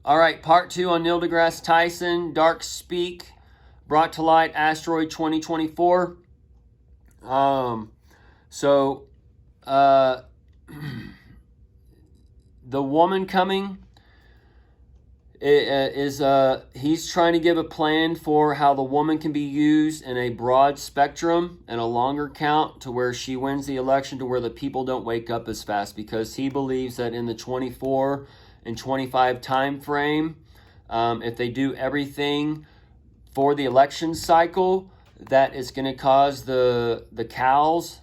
All right, part 2 on Neil deGrasse Tyson, Dark Speak, brought to light, asteroid 2024. So, the woman coming is he's trying to give a plan for how the woman can be used in a broad spectrum and a longer count to where she wins the election, to where the people don't wake up as fast, because he believes that in the 24 and 25 time frame, if they do everything for the election cycle, that is going to cause the cows,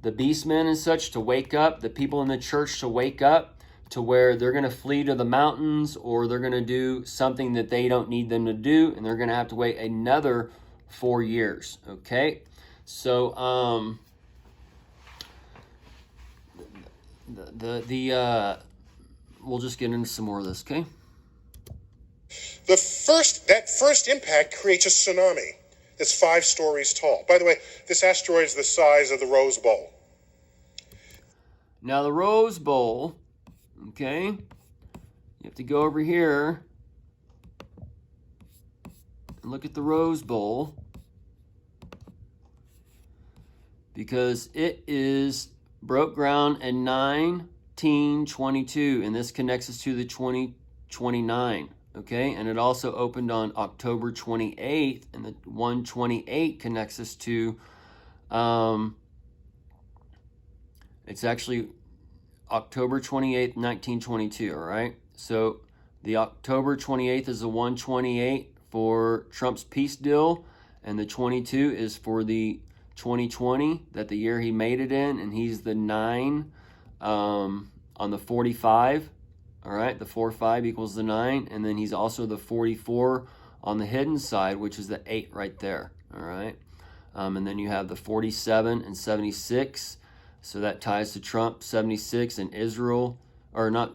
the beastmen and such, to wake up, the people in the church to wake up, to where they're going to flee to the mountains, or they're going to do something that they don't need them to do, and they're going to have to wait another 4 years. Okay, so we'll just get into some more of this. Okay. That first impact creates a tsunami that's 5 stories tall. By the way, this asteroid is the size of the Rose Bowl. Now the Rose Bowl, okay, you have to go over here and look at the Rose Bowl, because it broke ground in 1922, and this connects us to the 2029. Okay, and it also opened on October 28th, and the 128 connects us to, it's actually October 28th, 1922, all right? So the October 28th is the 128 for Trump's peace deal, and the 22 is for the 2020, that the year he made it in, and he's the 9 on the 45. All right, the 4-5 equals the 9, and then he's also the 44 on the hidden side, which is the 8 right there. All right, and then you have the 47 and 76, so that ties to Trump 76 and Israel, or not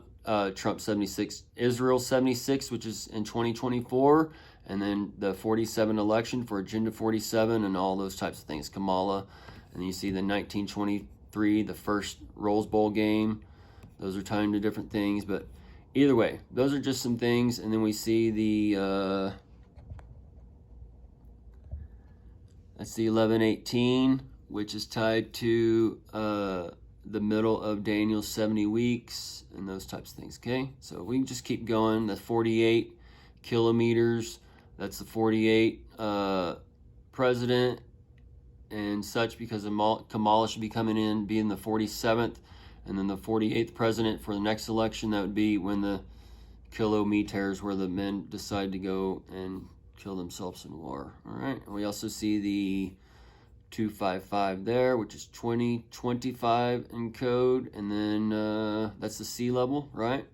Trump 76, Israel 76, which is in 2024, and then the 47 election for Agenda 47 and all those types of things, Kamala, and you see the 1923, the first Rose Bowl game. Those are timed to different things, but either way, those are just some things. And then we see the that's the 1118, which is tied to the middle of Daniel's 70 weeks and those types of things. Okay, so we can just keep going. The 48 kilometers, that's the 48 president and such, because Kamala should be coming in being the 47th. And then the 48th president for the next election, that would be when the kilometers, where the men decide to go and kill themselves in war. All right. And we also see the 255 there, which is 2025 in code. And then that's the sea level, right?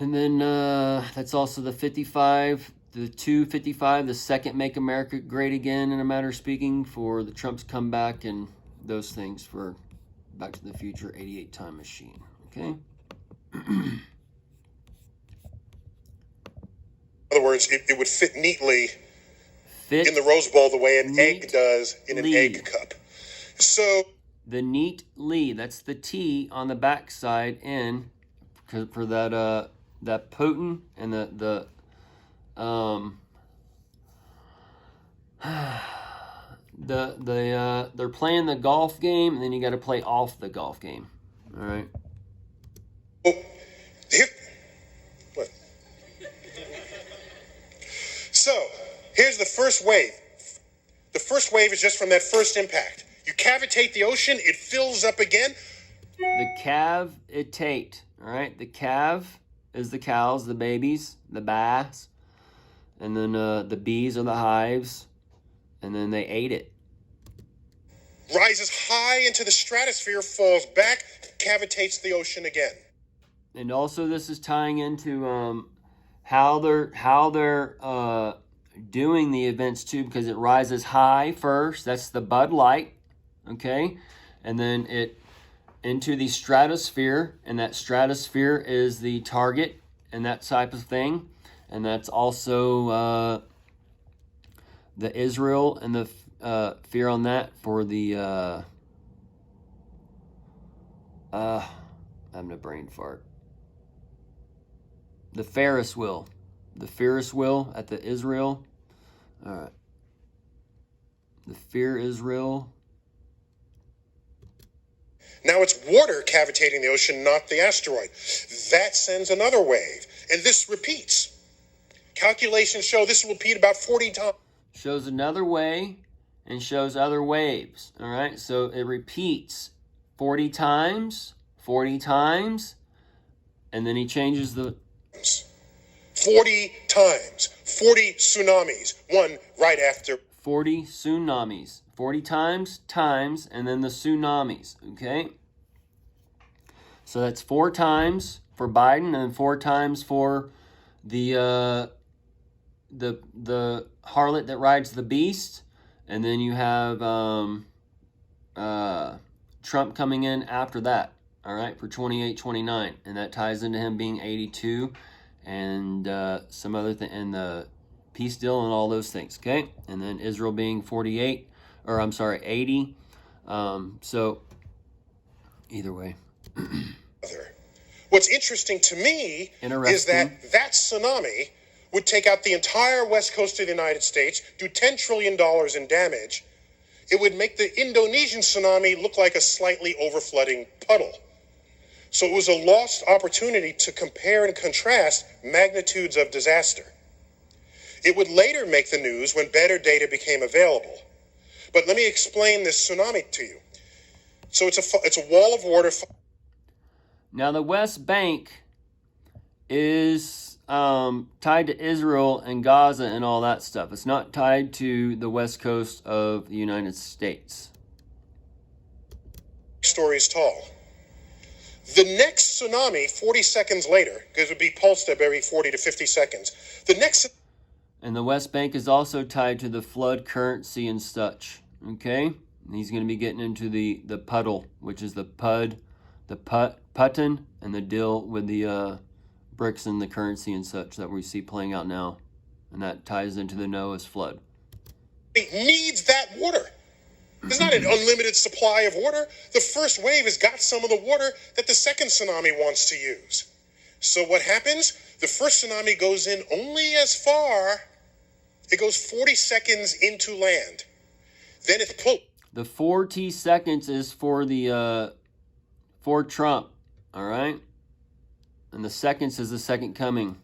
And then that's also the 55, the 255, the second Make America Great Again, in a matter of speaking, for the Trump's comeback and those things for Back to the Future 88 time machine. Okay. In other words, it would fit neatly in the Rose Bowl the way an egg does in an egg cup. So the neatly, that's the T on the back side in, for that that Putin and the they're playing the golf game, and then you got to play off the golf game. All right. Oh, what? So here's the first wave. The first wave is just from that first impact. You cavitate the ocean, it fills up again. The cavitate. All right. The cav is the cows, the babies, the bass, and then the bees are the hives. And then they ate it. Rises high into the stratosphere, falls back, cavitates the ocean again. And also, this is tying into how they're doing the events too, because it rises high first. That's the Bud Light, okay, and then it into the stratosphere, and that stratosphere is the target and that type of thing, and that's also the Israel and the fear on that for the I'm having a brain fart. The Ferris wheel. The Ferris wheel at the Israel. All right. The Fear Israel. Now it's water cavitating the ocean, not the asteroid. That sends another wave, and this repeats. Calculations show this will repeat about 40 times. Shows another way and shows other waves. All right, so it repeats 40 times, and then he changes the 40 times, 40 tsunamis, one right after. 40 tsunamis, 40 times, and then the tsunamis, okay? So that's 4 times for Biden and 4 times for the harlot that rides the beast. And then you have Trump coming in after that, all right, for 28, 29. And that ties into him being 82 and some other thing, and the peace deal and all those things, okay? And then Israel being 48, or I'm sorry, 80. So either way. What's interesting to me is that tsunami would take out the entire west coast of the United States, do $10 trillion in damage. It would make the Indonesian tsunami look like a slightly overflooding puddle. So it was a lost opportunity to compare and contrast magnitudes of disaster. It would later make the news when better data became available. But let me explain this tsunami to you. So it's a wall of water. Now the West Bank is tied to Israel and Gaza and all that stuff. It's not tied to the west coast of the United States. Stories tall. The next tsunami, 40 seconds later, because it would be pulsed every 40 to 50 seconds. And the West Bank is also tied to the flood currency and such. Okay? And he's going to be getting into the puddle, which is the putton, and the deal with the bricks and the currency and such that we see playing out now. And that ties into the Noah's flood. It needs that water. There's not an unlimited supply of water. The first wave has got some of the water that the second tsunami wants to use. So what happens? The first tsunami goes in only as far. It goes 40 seconds into land. Then it's pulled. The 40 seconds is for the for Trump, all right? And the seconds is the second coming.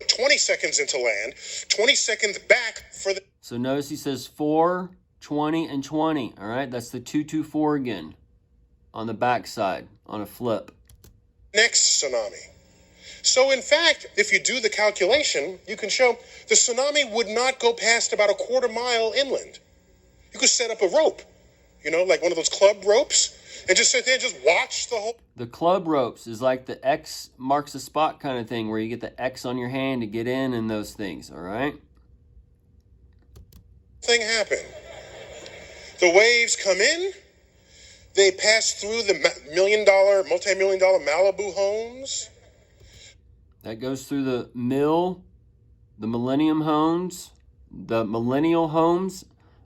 20 seconds into land, 20 seconds back for the... So notice he says 4, 20, and 20, all right? That's the 224 again on the backside, on a flip. Next tsunami. So in fact, if you do the calculation, you can show the tsunami would not go past about a quarter mile inland. You could set up a rope, like one of those club ropes, and just sit there and just watch the whole... The club ropes is like the X marks the spot kind of thing, where you get the X on your hand to get in and those things, all right? Thing happen. The waves come in, they pass through the multi-million-dollar Malibu homes. That goes through the millennial homes,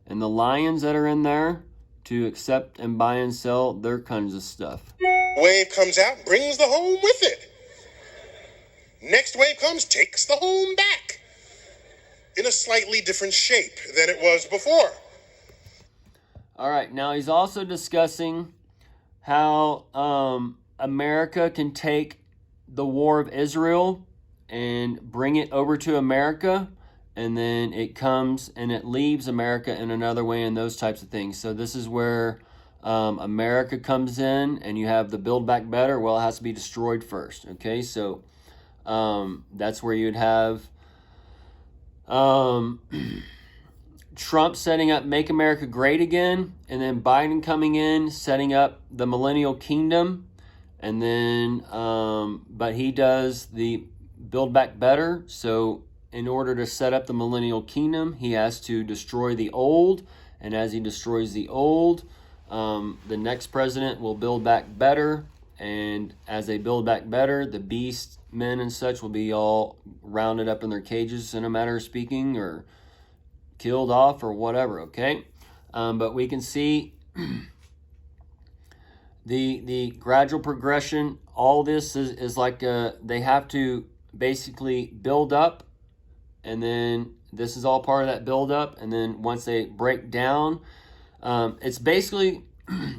and the lions that are in there to accept and buy and sell their kinds of stuff. Wave comes out, brings the home with it. Next wave comes, takes the home back in a slightly different shape than it was before. All right, now he's also discussing how America can take the war of Israel and bring it over to America, and then it comes and it leaves America in another way and those types of things. So this is where America comes in, and you have the Build Back Better. Well, it has to be destroyed first, okay? So that's where you'd have Trump setting up Make America Great Again, and then Biden coming in, setting up the Millennial Kingdom, and then, but he does the Build Back Better. So in order to set up the Millennial Kingdom, he has to destroy the old, and as he destroys the old, the next president will build back better, and as they build back better, the beast men and such will be all rounded up in their cages, in a matter of speaking, or killed off or whatever, okay? But we can see the gradual progression. All this is like they have to basically build up, and then this is all part of that build up. And then once they break down, it's basically,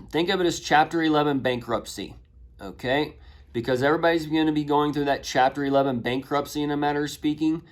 think of it as Chapter 11 bankruptcy, okay? Because everybody's going to be going through that Chapter 11 bankruptcy in a matter of speaking.